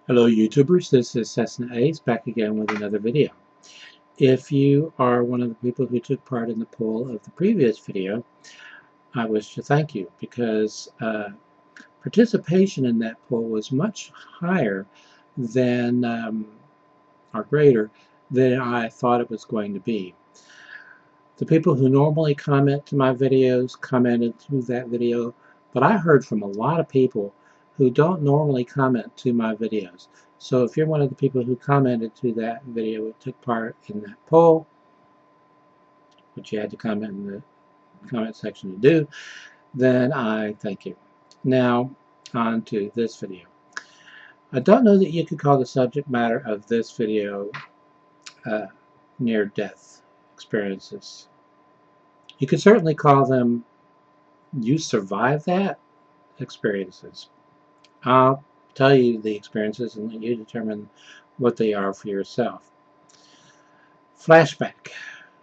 Hello YouTubers, this is Cessnaace back again with another video. If you are one of the people who took part in the poll of the previous video, I wish to thank you because participation in that poll was much higher than, or greater than I thought it was going to be. The people who normally comment to my videos commented to that video, but I heard from a lot of people who don't normally comment to my videos. So if you're one of the people who commented to that video and took part in that poll, which you had to comment in the comment section to do, then I thank you. Now on to this video. I don't know that you could call the subject matter of this video near-death experiences. You could certainly call them "you survived that" experiences. I'll tell you the experiences and let you determine what they are for yourself. Flashback,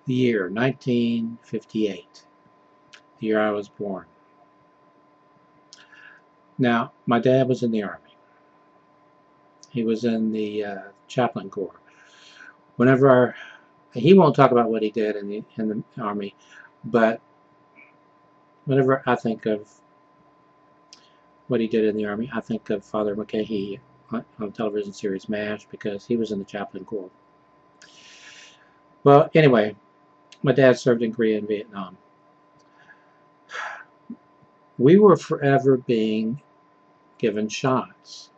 the year 1958, the year I was born. Now, my dad was in the Army. He was in the chaplain corps. Whenever he won't talk about what he did in the Army, but whenever I think of what he did in the Army, I think of Father McCahey on the television series MASH because he was in the chaplain corps. Well, anyway, my dad served in Korea and Vietnam. We were forever being given shots.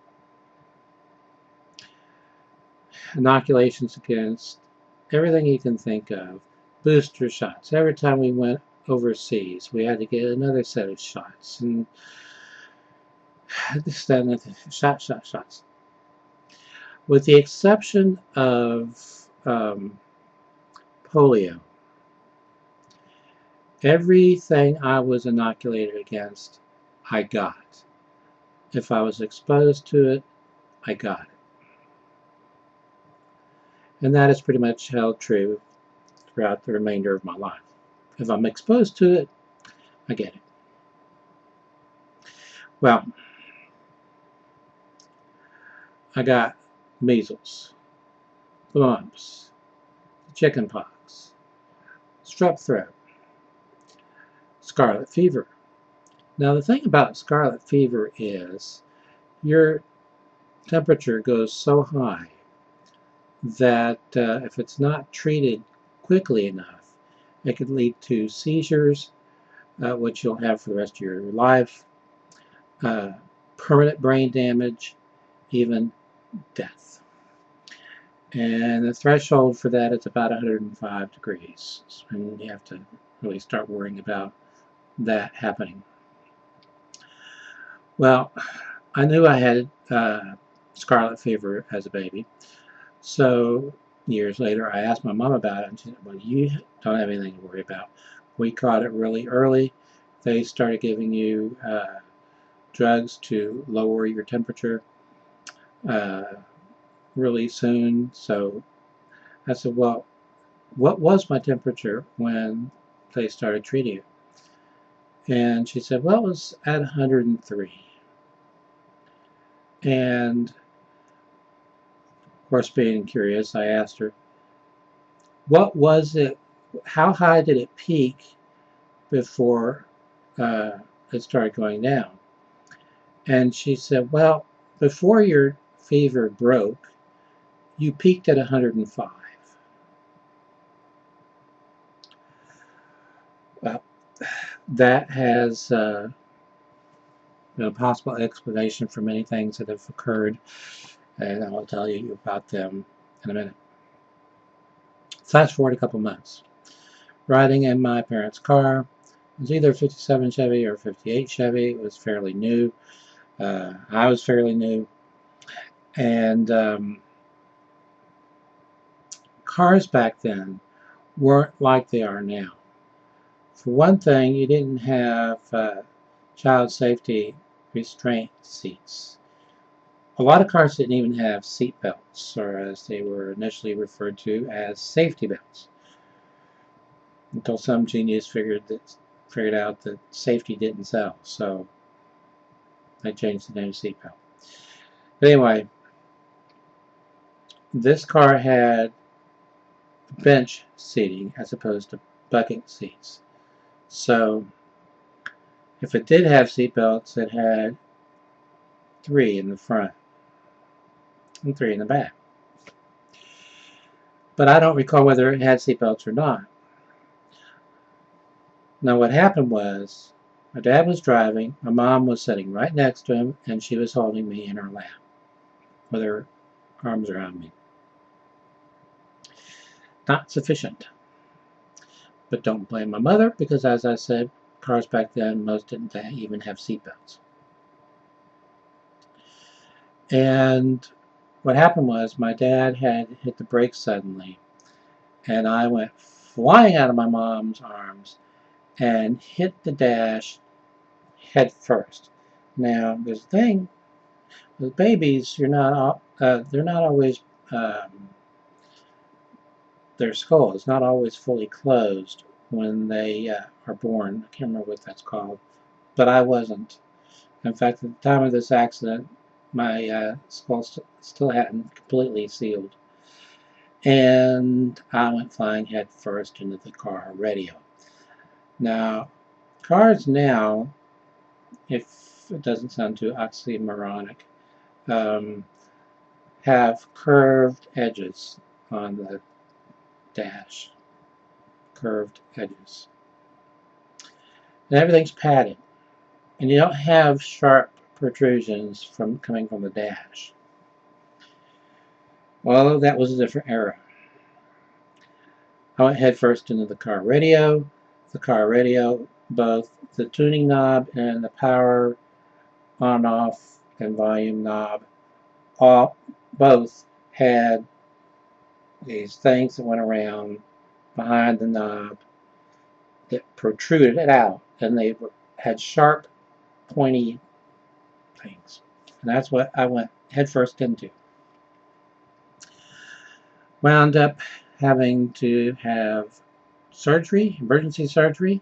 Inoculations against everything you can think of. Booster shots. Every time we went overseas, we had to get another set of shots. And this, that, and shots. With the exception of polio, everything I was inoculated against, I got. If I was exposed to it, I got it. And that is pretty much held true throughout the remainder of my life. If I'm exposed to it, I get it. Well, I got measles, the mumps, chicken pox, strep throat, scarlet fever. Now the thing about scarlet fever is your temperature goes so high that if it's not treated quickly enough, it could lead to seizures, which you'll have for the rest of your life, permanent brain damage, even death. And the threshold for that is about 105 degrees, and you have to really start worrying about that happening. Well, I knew I had scarlet fever as a baby, so years later I asked my mom about it, and she said, well, you don't have anything to worry about. We caught it really early. They started giving you drugs to lower your temperature really soon. So I said, well, what was my temperature when they started treating it? And she said, well, it was at 103. And of course, being curious, I asked her, what was it, how high did it peak before it started going down? And she said, well, before your fever broke, you peaked at 105. Well, that has a possible explanation for many things that have occurred, and I will tell you about them in a minute. Flash forward a couple months. Riding in my parents' car. It was either a 57 Chevy or a 58 Chevy. It was fairly new. I was fairly new. And cars back then weren't like they are now. For one thing, you didn't have child safety restraint seats. A lot of cars didn't even have seat belts, or as they were initially referred to as safety belts, until some genius figured out that safety didn't sell, so they changed the name to seat belt. But anyway, this car had bench seating as opposed to bucket seats. So if it did have seat belts, it had 3 in the front and 3 in the back. But I don't recall whether it had seat belts or not. Now what happened was, my dad was driving, my mom was sitting right next to him, and she was holding me in her lap with her arms around me. Not sufficient. But don't blame my mother, because as I said, cars back then, most didn't even have seat belts. And what happened was, my dad had hit the brakes suddenly, and I went flying out of my mom's arms and hit the dash head first. Now, there's a thing with babies, they're not always, their skull is not always fully closed when they are born. I can't remember what that's called, but I wasn't. In fact, at the time of this accident, my skull still hadn't completely sealed. And I went flying head first into the car radio. Now, cars now, if it doesn't sound too oxymoronic, have curved edges on the dash. Curved edges. And everything's padded. And you don't have sharp protrusions coming from the dash. Well, that was a different era. I went head first into the car radio. The car radio, both the tuning knob and the power on, off, and volume knob, both had these things that went around behind the knob that protruded it out, and they had sharp, pointy things. And that's what I went head first into. Wound up having to have surgery, emergency surgery.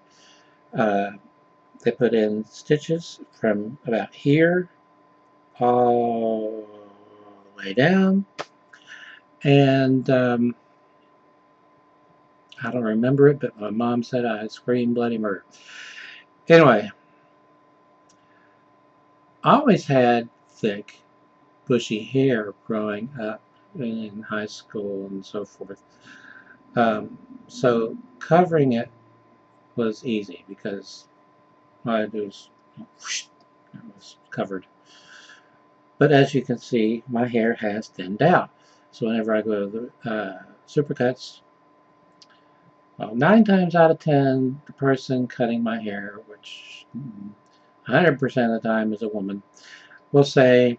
They put in stitches from about here all the way down. And I don't remember it, but my mom said I screamed bloody murder. Anyway, I always had thick, bushy hair growing up in high school and so forth. So covering it was easy because all I do is whoosh, it was covered. But as you can see, my hair has thinned out. So whenever I go to the supercuts, well, 9 times out of 10, the person cutting my hair, which 100% of the time is a woman, will say,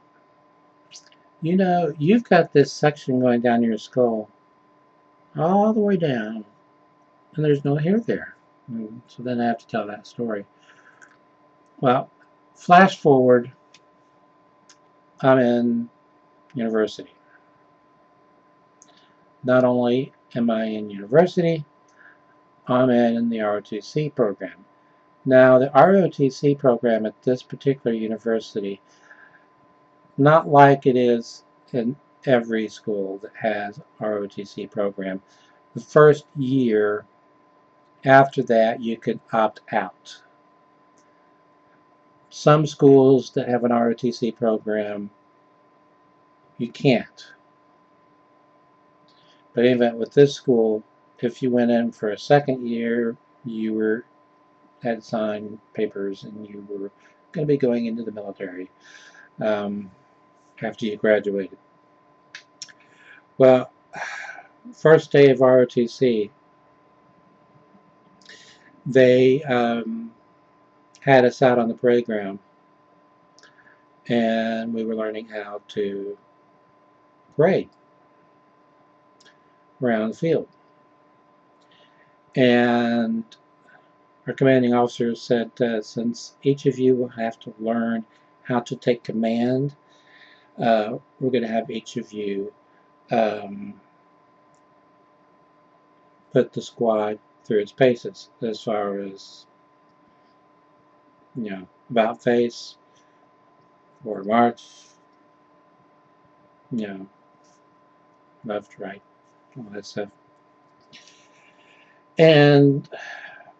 you know, you've got this section going down your skull all the way down, and there's no hair there. So then I have to tell that story. Well, flash forward, I'm in university. Not only am I in university, I'm in the ROTC program. Now, the ROTC program at this particular university, not like it is in every school that has ROTC program, the first year after that you can opt out. Some schools that have an ROTC program, you can't. But even with this school, if you went in for a second year, you had signed papers and you were going to be going into the military after you graduated. Well, first day of ROTC, they had us out on the playground, and we were learning how to grade around the field. And our commanding officer said, since each of you will have to learn how to take command, we're going to have each of you put the squad through its paces as far as, you know, about face, forward march, you know, left, right, all that stuff. And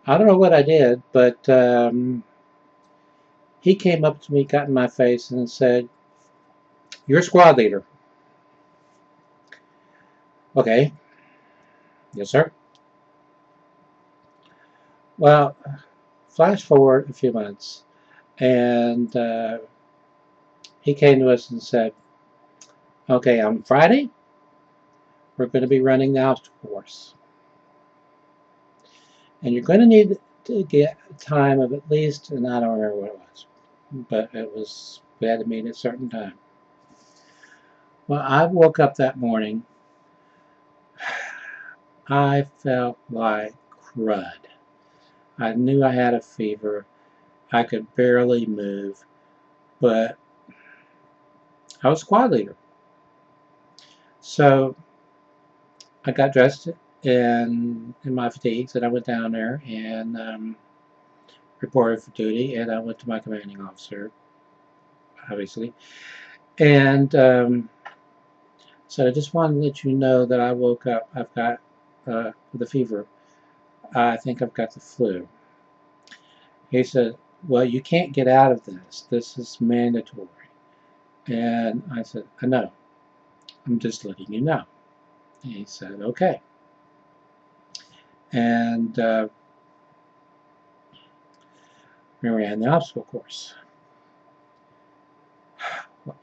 I don't know what I did, but he came up to me, got in my face, and said, "You're squad leader." Okay. Yes, sir. Well, flash forward a few months, and he came to us and said, "Okay, on Friday, we're going to be running the obstacle course. And you're going to need to get a time of at least," and I don't remember what it was, but we had to meet at a certain time. Well, I woke up that morning, I felt like crud. I knew I had a fever. I could barely move, but I was squad leader. So I got dressed in my fatigues, and I went down there and reported for duty, and I went to my commanding officer, obviously. And so I just wanted to let you know that I woke up. I've got the fever. I think I've got the flu. He said, "Well, you can't get out of this. This is mandatory." And I said, "I know. I'm just letting you know." And he said, "Okay." And we ran the obstacle course.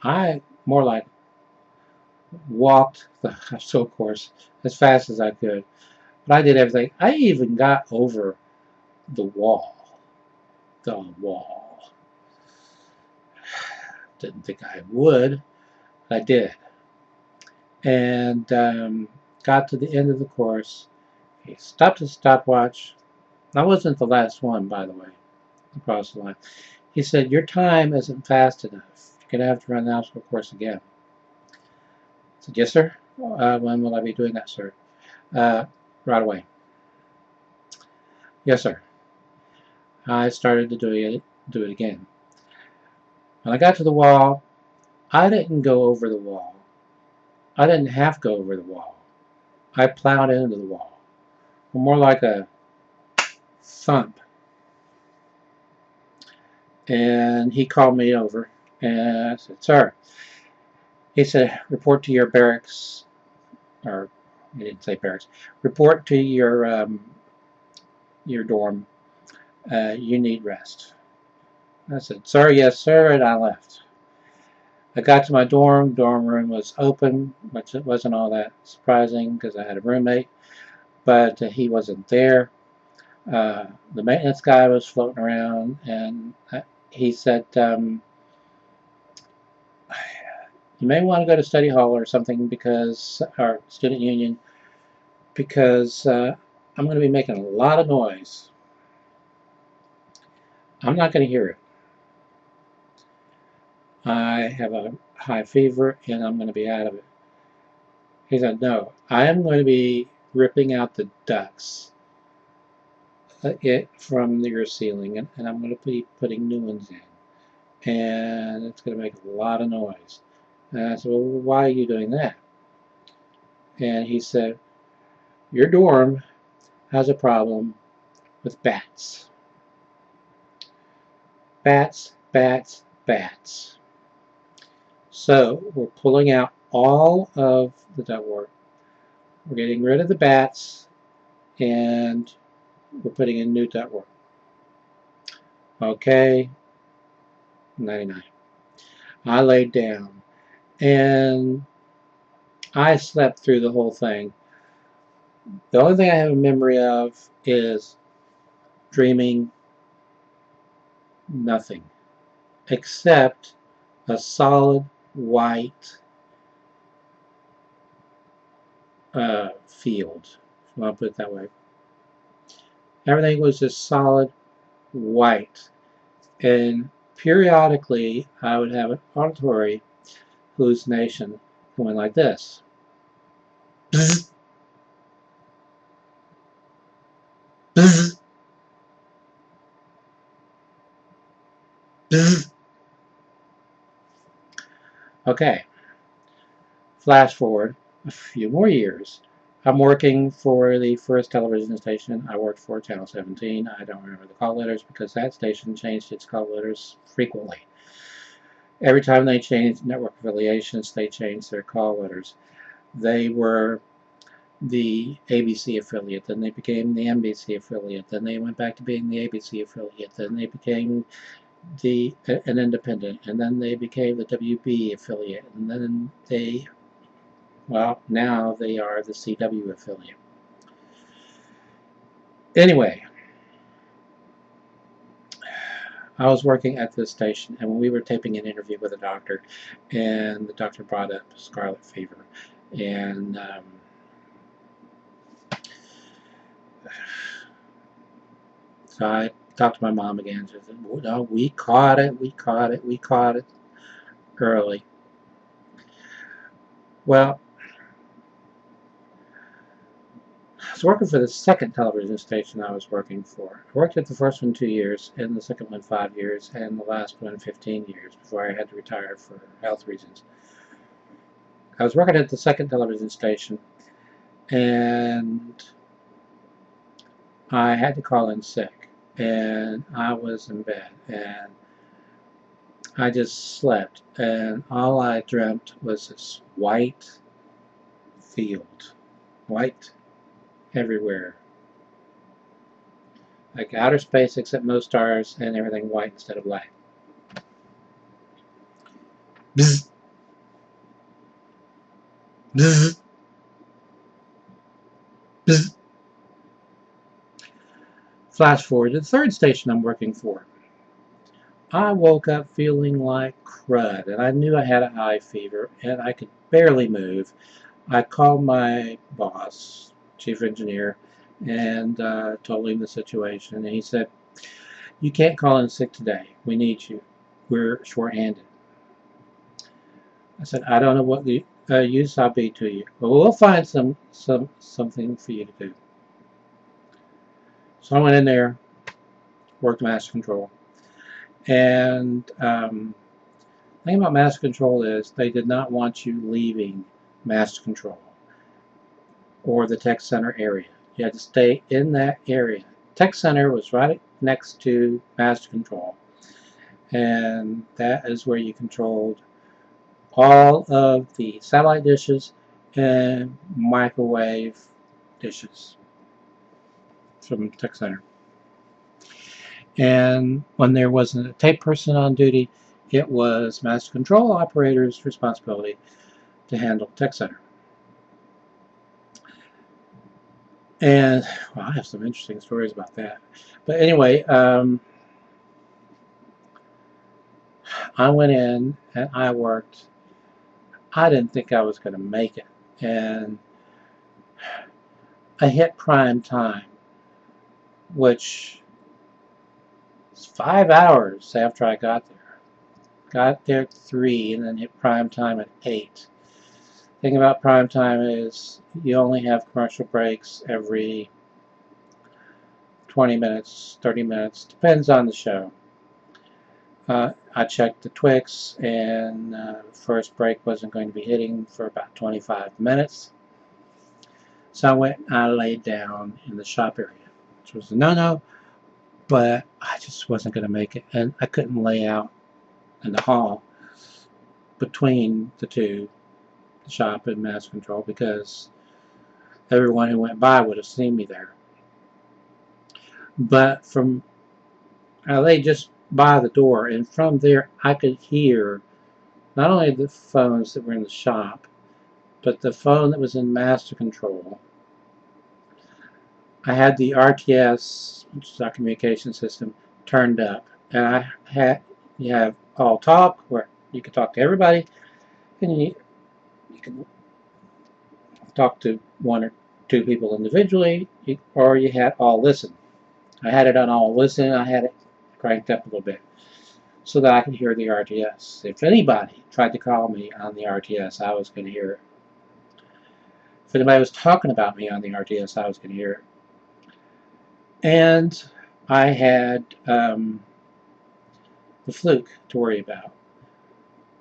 I more like walked the obstacle course as fast as I could. But I did everything. I even got over the wall. The wall. Didn't think I would. I did. And got to the end of the course. He stopped his stopwatch. I wasn't the last one, by the way, across the line. He said, "Your time isn't fast enough. You're going to have to run the obstacle course again." I said, "Yes, sir. When will I be doing that, sir?" Right away." "Yes, sir." I started to do it again. When I got to the wall, I didn't go over the wall. I didn't have to go over the wall. I plowed into the wall. More like a thump. And he called me over, and I said, "Sir," he said, "report to your barracks," or he didn't say barracks, "report to your dorm. You need rest." I said, "Sir, yes, sir," and I left. I got to my dorm. Dorm room was open, which it wasn't all that surprising because I had a roommate, but he wasn't there. The maintenance guy was floating around, and he said, "You may want to go to study hall or something, because our student union, because I'm going to be making a lot of noise. I'm not going to hear it. I have a high fever, and I'm going to be out of it." He said, "No, I am going to be ripping out the ducts from your ceiling, and I'm going to be putting new ones in, and it's going to make a lot of noise." And I said, "Well, why are you doing that?" And he said, "Your dorm has a problem with bats. Bats, bats, bats. So we're pulling out all of the ductwork. We're getting rid of the bats, and we're putting in new ductwork." Okay, 99. I laid down, and I slept through the whole thing. The only thing I have a memory of is dreaming nothing except a solid white field. I'll put it that way. Everything was just solid white. And periodically, I would have an auditory hallucination going like this. Bzz, bzz, bzz. Okay, flash forward. a few more years. I'm working for the first television station. I worked for Channel 17. I don't remember the call letters because that station changed its call letters frequently. Every time they changed network affiliations, they changed their call letters. They were the ABC affiliate, then they became the NBC affiliate, then they went back to being the ABC affiliate, then they became an independent, and then they became the WB affiliate, and then they, well, now they are the CW affiliate. Anyway, I was working at this station, and when we were taping an interview with a doctor, and the doctor brought up Scarlet Fever, and so I talked to my mom again. She said, well, no, we caught it early. Well, I was working for the second television station I was working for. I worked at the first one 2 years, and the second one 5 years, and the last one 15 years before I had to retire for health reasons. I was working at the second television station, and I had to call in sick, and I was in bed, and I just slept, and all I dreamt was this white field, white everywhere, like outer space except no stars and everything white instead of black. Bzz. Bzz. Bzz. Flash forward to the third station I'm working for. I woke up feeling like crud, and I knew I had a high fever, and I could barely move. I called my boss, chief engineer, and told him the situation, and he said, "You can't call in sick today. We need you. We're short-handed." I said, "I don't know what the use I'll be to you, but we'll find something for you to do." So I went in there, worked master control, and the thing about master control is they did not want you leaving master control or the tech center area. You had to stay in that area. Tech center was right next to master control, and that is where you controlled all of the satellite dishes and microwave dishes from tech center. And when there wasn't a tape person on duty, it was master control operator's responsibility to handle tech center. And well, I have some interesting stories about that. But anyway, I went in and I worked. I didn't think I was going to make it. And I hit prime time, which was 5 hours after I got there. Got there at 3 and then hit prime time at 8. The thing about prime time is you only have commercial breaks every 20 minutes, 30 minutes, depends on the show. I checked the Twix, and first break wasn't going to be hitting for about 25 minutes. So I went and I laid down in the shop area, which was a no-no, but I just wasn't going to make it. And I couldn't lay out in the hall between the two, the shop and master control, because everyone who went by would have seen me there. But I lay just by the door, and from there I could hear not only the phones that were in the shop, but the phone that was in master control. I had the RTS, which is our communication system, turned up, and you have all talk, where you can talk to everybody, and you can talk to 1 or 2 people individually, or you had all listen. I had it on all listen. I had it cranked up a little bit so that I could hear the RTS. If anybody tried to call me on the RTS, I was going to hear it. If anybody was talking about me on the RTS, I was going to hear it. And I had the Fluke to worry about,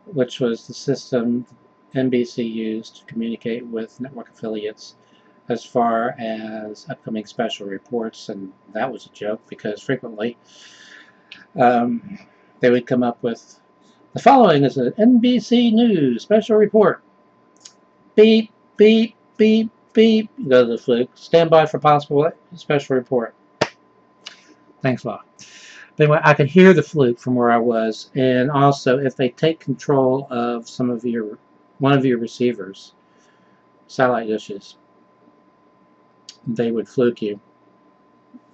which was the system NBC used to communicate with network affiliates as far as upcoming special reports, and that was a joke because frequently they would come up with, the following is an NBC News special report. Beep, beep, beep, beep. You go to the fluke. Stand by for possible special report. Thanks a lot. But anyway, I could hear the fluke from where I was, and also if they take control of one of your receivers, satellite dishes, they would fluke you.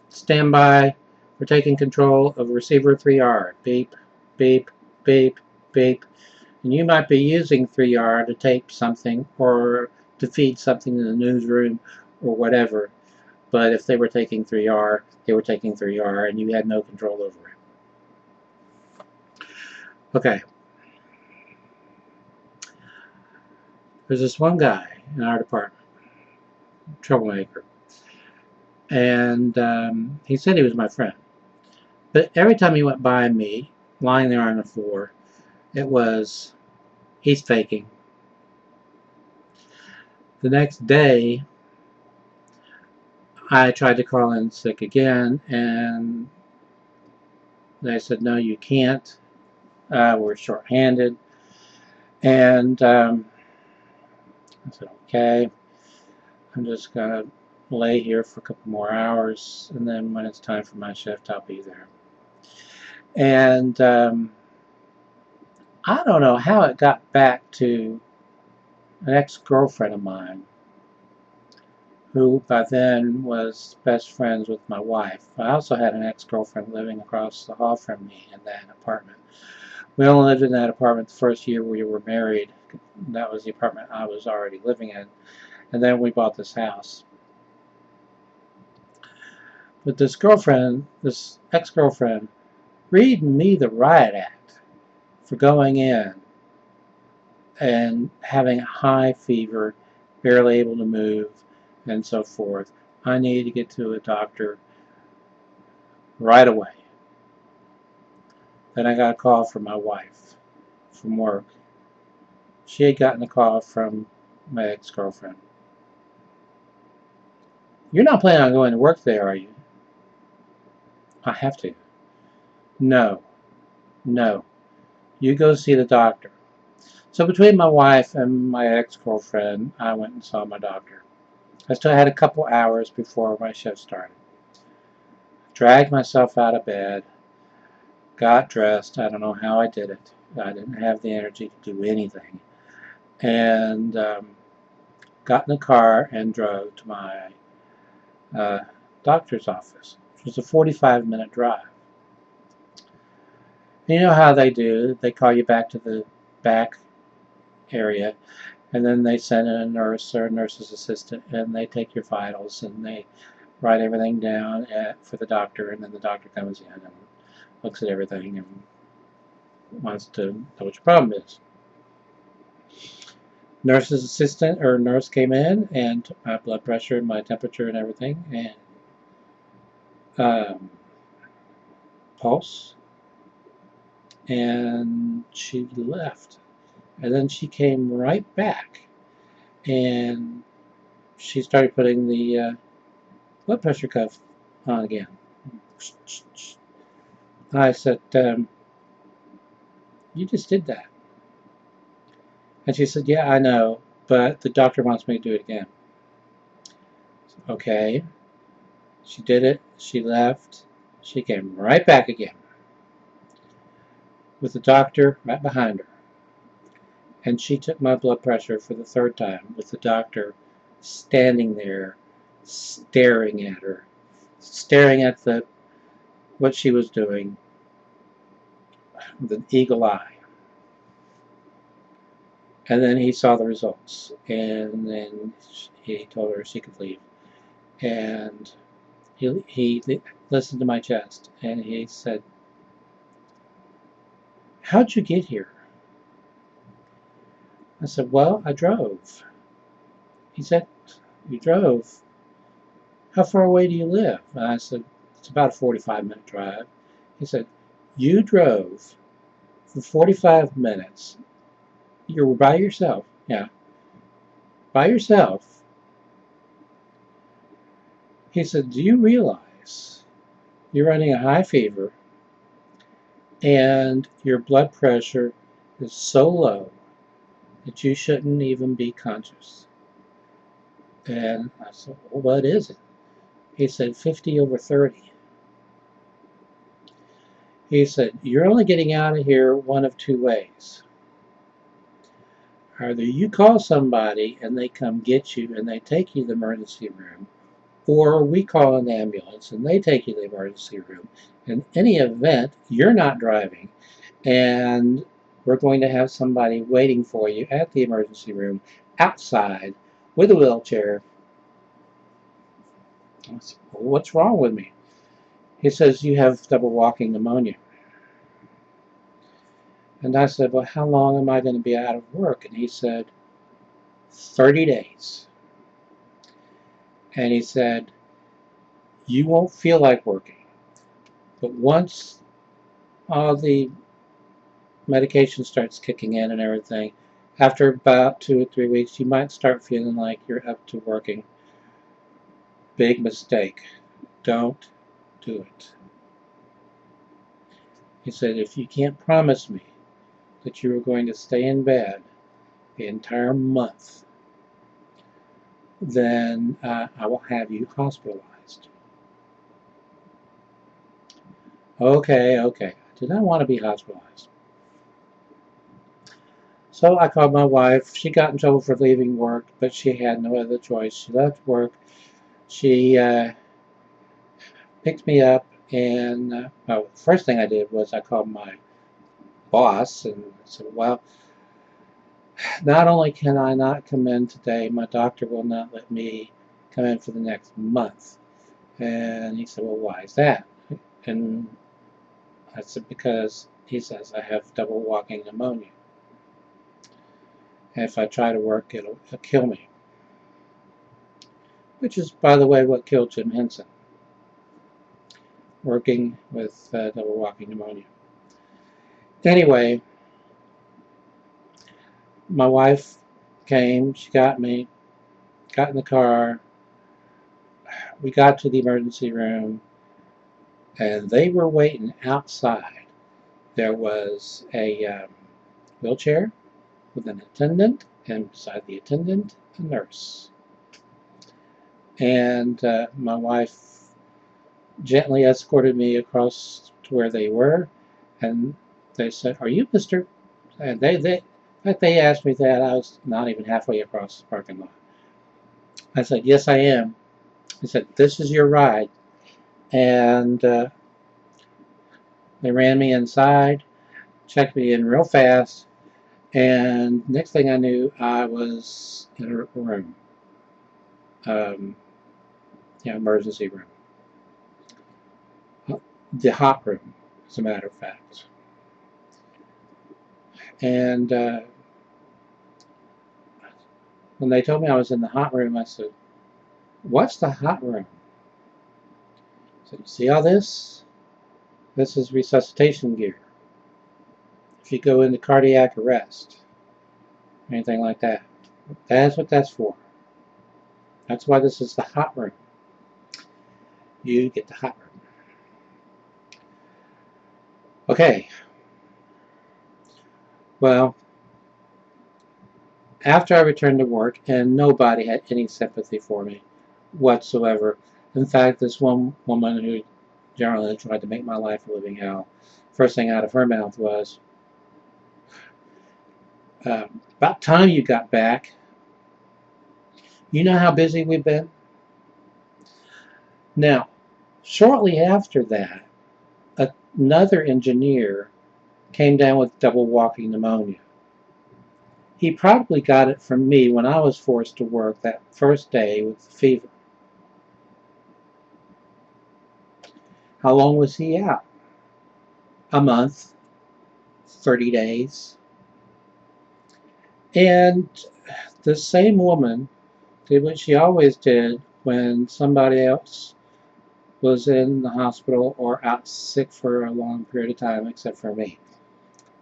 Stand by. We're taking control of receiver 3R. Beep, beep, beep, beep. And you might be using 3R to tape something or to feed something in the newsroom or whatever. But if they were taking 3R, they were taking 3R and you had no control over it. Okay. There's this one guy in our department, troublemaker. And he said he was my friend. But every time he went by me, lying there on the floor, it was, he's faking. The next day, I tried to call in sick again, and they said, no, you can't. We're short-handed. And I said, okay, I'm just going to lay here for a couple more hours, and then when it's time for my shift, I'll be there. And I don't know how it got back to an ex-girlfriend of mine, who by then was best friends with my wife. I also had an ex-girlfriend living across the hall from me in that apartment. We only lived in that apartment the first year we were married. That was the apartment I was already living in. And then we bought this house. But this ex-girlfriend, reading me the riot act for going in and having a high fever, barely able to move, and so forth. I needed to get to a doctor right away. Then I got a call from my wife from work. She had gotten a call from my ex-girlfriend. You're not planning on going to work today, are you? I have to. No. You go see the doctor. So between my wife and my ex-girlfriend, I went and saw my doctor. I still had a couple hours before my shift started. Dragged myself out of bed, got dressed. I don't know how I did it. I didn't have the energy to do anything. And got in the car and drove to my doctor's office, which was a 45-minute drive. And you know how they do. They call you back to the back area, and then they send in a nurse or a nurse's assistant, and they take your vitals, and they write everything down for the doctor, and then the doctor comes in and looks at everything and wants to know what your problem is. Nurse's assistant or nurse came in and took my blood pressure and my temperature and everything, and pulse, and she left. And then she came right back, and she started putting the blood pressure cuff on again. I said, you just did that. And she said, yeah, I know, but the doctor wants me to do it again. Okay. She did it. She left. She came right back again with the doctor right behind her. And she took my blood pressure for the third time with the doctor standing there staring at her, staring at what she was doing with an eagle eye. And then he saw the results, and then he told her she could leave. And he listened to my chest, and he said, how'd you get here? I said, well, I drove. He said, you drove? How far away do you live? And I said, it's about a 45-minute drive. He said, you drove for 45 minutes. You were by yourself. yeah, by yourself. He said, do you realize you're running a high fever and your blood pressure is so low that you shouldn't even be conscious? And I said, well, what is it? He said, 50/30. He said, you're only getting out of here one of two ways. Either you call somebody and they come get you and they take you to the emergency room, or we call an ambulance and they take you to the emergency room. In any event, you're not driving, and we're going to have somebody waiting for you at the emergency room outside with a wheelchair. I said, well, what's wrong with me? He says, you have double walking pneumonia. And I said, well, how long am I going to be out of work? And he said, 30 days. And he said, you won't feel like working. But once all the medication starts kicking in and everything, after about 2 or 3 weeks, you might start feeling like you're up to working. Big mistake. Don't do it. He said, if you can't promise me that you are going to stay in bed the entire month, then I will have you hospitalized. Okay. I did not want to be hospitalized. So I called my wife. She got in trouble for leaving work, but she had no other choice. She left work. She picked me up, and well, the first thing I did was I called my boss and said, well, not only can I not come in today, my doctor will not let me come in for the next month. And he said, well, why is that? And I said, because he says I have double walking pneumonia. And if I try to work, it'll kill me. Which is, by the way, what killed Jim Henson, working with double walking pneumonia. Anyway, my wife came, she got me, got in the car, we got to the emergency room, and they were waiting outside. There was a wheelchair with an attendant, and beside the attendant, a nurse. And my wife gently escorted me across to where they were, and they said, are you Mr.? And they asked me that. I was not even halfway across the parking lot. I said, yes, I am. He said, this is your ride. And they ran me inside, checked me in real fast, and next thing I knew, I was in a room. Emergency room. The hot room, as a matter of fact. And when they told me I was in the hot room, I said, what's the hot room? I said, you see all this? This is resuscitation gear. If you go into cardiac arrest, anything like that, that's what that's for. That's why this is the hot room. You get the hot room. Okay. Well, after I returned to work, and nobody had any sympathy for me whatsoever. In fact, this one woman who generally tried to make my life a living hell, first thing out of her mouth was, about time you got back. You know how busy we've been? Now, shortly after that, another engineer came down with double walking pneumonia. He probably got it from me when I was forced to work that first day with the fever. How long was he out? A month, 30 days. And the same woman did what she always did when somebody else was in the hospital or out sick for a long period of time, except for me.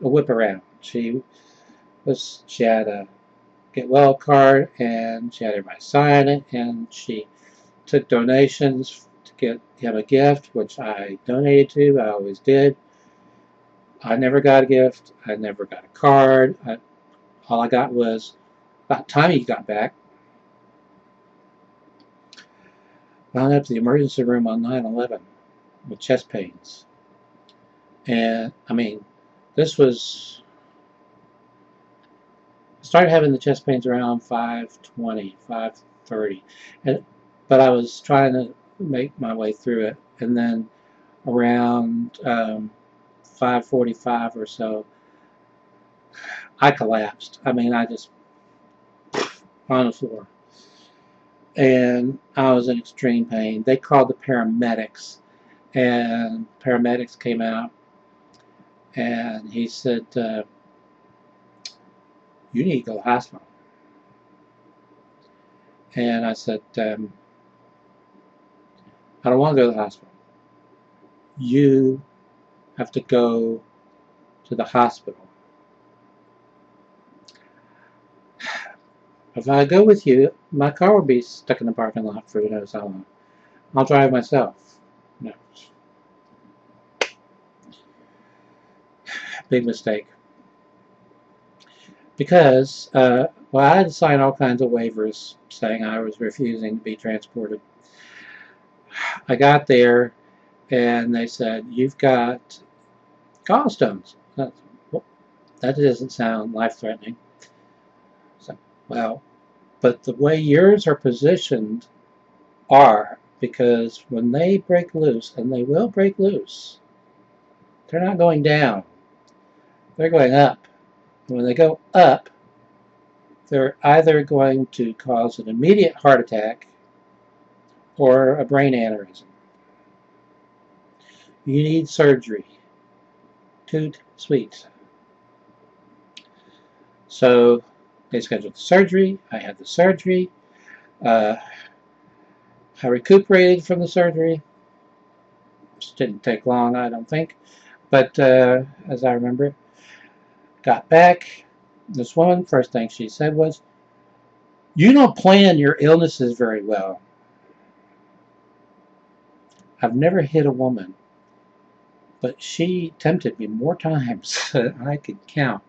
A whip around. She had a get well card, and she had everybody sign it, and she took donations to get him a gift, which I donated to. I always did. I never got a gift. I never got a card. All I got was, about time he got back, wound up to the emergency room on 9/11 with chest pains. And, I mean, this was, I started having the chest pains around 5:20, 5:30. But I was trying to make my way through it. And then around 5:45 or so, I collapsed. I mean, I just, on the floor. And I was in extreme pain. They called the paramedics, and paramedics came out, and he said, you need to go to the hospital. And I said, I don't want to go to the hospital. You have to go to the hospital. If I go with you, my car will be stuck in the parking lot for who knows how long. I'll drive myself. No. Big mistake. Because, well, I had to sign all kinds of waivers saying I was refusing to be transported. I got there, and they said, you've got gallstones. That doesn't sound life-threatening. So, well, but the way yours are positioned are, because when they break loose, and they will break loose, they're not going down. They're going up. And when they go up, they're either going to cause an immediate heart attack or a brain aneurysm. You need surgery. Toot sweet. So they scheduled the surgery. I had the surgery. I recuperated from the surgery. Just didn't take long, I don't think. But as I remember, got back. This woman, first thing she said was, you don't plan your illnesses very well. I've never hit a woman, but she tempted me more times than I could count.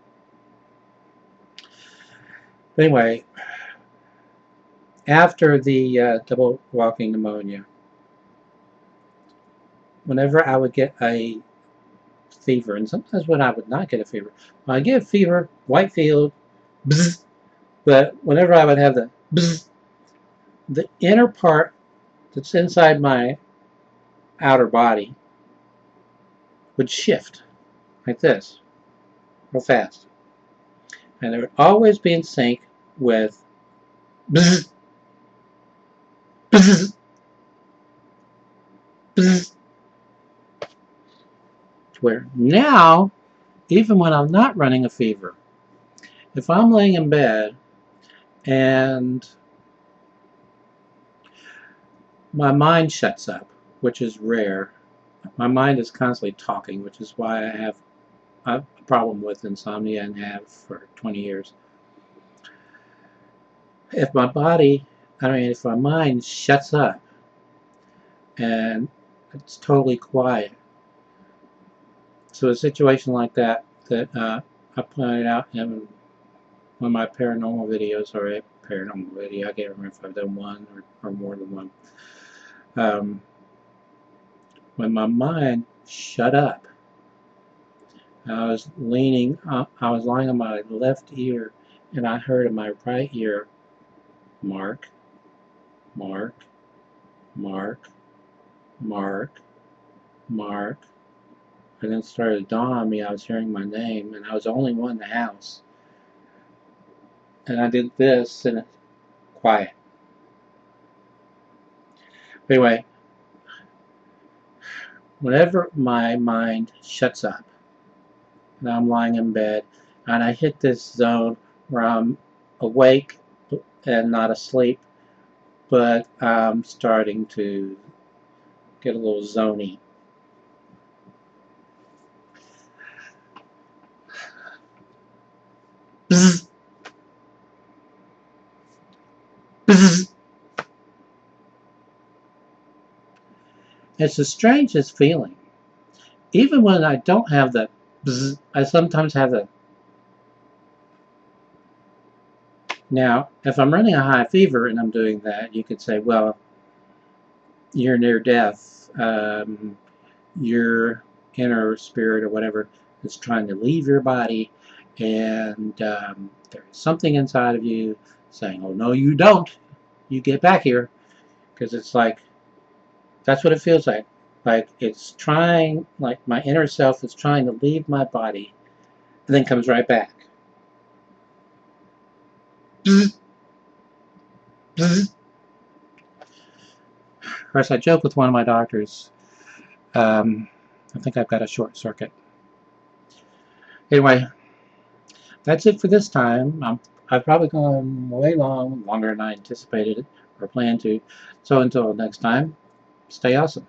But anyway, after the double walking pneumonia, whenever I would get a fever, and sometimes when I would not get a fever, when I get a fever, white field, bzz, but whenever I would have the bzz, the inner part that's inside my outer body would shift like this real fast, and it would always be in sync with bzz, bzz, bzz, where now, even when I'm not running a fever, if I'm laying in bed and my mind shuts up, which is rare. My mind is constantly talking, which is why I have a problem with insomnia and have for 20 years. If my mind shuts up and it's totally quiet. So a situation like that I pointed out in one of my paranormal videos, or a paranormal video, I can't remember if I've done one or more than one. When my mind shut up, I was lying on my left ear, and I heard in my right ear, Mark, Mark, Mark, Mark, Mark, and then it started to dawn on me I was hearing my name, and I was the only one in the house. And I did this, and it's quiet. Anyway, whenever my mind shuts up, and I'm lying in bed, and I hit this zone where I'm awake and not asleep, but I'm starting to get a little zony. Bzz. Bzz. It's the strangest feeling. Even when I don't have the bzz, I sometimes have the. Now, if I'm running a high fever and I'm doing that, you could say, well, you're near death. Your inner spirit or whatever is trying to leave your body, and there's something inside of you saying, oh, no, you don't. You get back here. Because it's like, that's what it feels like. Like it's trying, like my inner self is trying to leave my body and then comes right back. Of course, I joke with one of my doctors. I think I've got a short circuit. Anyway, that's it for this time. I've probably gone way longer than I anticipated or planned to. So until next time, stay awesome.